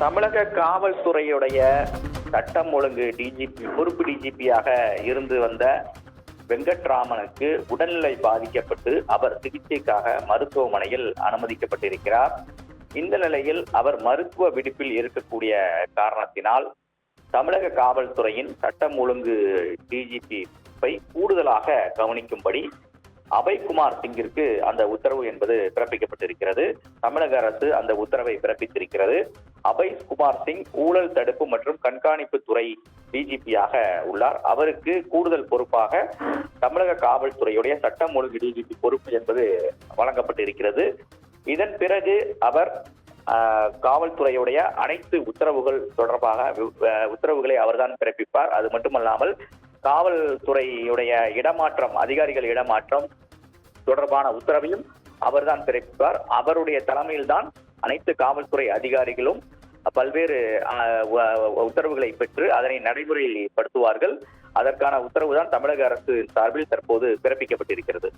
தமிழக காவல்துறையுடைய சட்டம் ஒழுங்கு டிஜிபி பொறுப்பு டிஜிபியாக இருந்து வந்த வெங்கட்ராமனுக்கு உடல்நிலை பாதிக்கப்பட்டு அவர் சிகிச்சைக்காக மருத்துவமனையில் அனுமதிக்கப்பட்டிருக்கிறார். இந்த நிலையில் அவர் மருத்துவ விடுப்பில் இருக்கக்கூடிய காரணத்தினால் தமிழக காவல்துறையின் சட்டம் ஒழுங்கு டிஜிபியை கூடுதலாக கவனிக்கும்படி அபய்குமார் சிங்கிற்கு அந்த உத்தரவு என்பது பிறப்பிக்கப்பட்டிருக்கிறது. தமிழக அரசு அந்த உத்தரவை பிறப்பித்திருக்கிறது. அபய்குமார் சிங் ஊழல் தடுப்பு மற்றும் கண்காணிப்பு துறை டிஜிபியாக உள்ளார். அவருக்கு கூடுதல் பொறுப்பாக தமிழக காவல்துறையுடைய சட்டம் ஒழுங்கு டிஜிபி பொறுப்பு என்பது வழங்கப்பட்டிருக்கிறது. இதன் பிறகு அவர் காவல்துறையுடைய அனைத்து உத்தரவுகள் தொடர்பாக உத்தரவுகளை அவர்தான் பிறப்பிப்பார். அது மட்டுமல்லாமல் காவல்துறையுடைய இடமாற்றம், அதிகாரிகள் இடமாற்றம் தொடர்பான உத்தரவையும் அவர்தான் பிறப்பிப்பார். அவருடைய தலைமையில்தான் அனைத்து காவல்துறை அதிகாரிகளும் பல்வேறு உத்தரவுகளை பெற்று அதனை நடைமுறைப்படுத்துவார்கள். அதற்கான உத்தரவு தான் தமிழக அரசு சார்பில் தற்போது பிறப்பிக்கப்பட்டிருக்கிறது.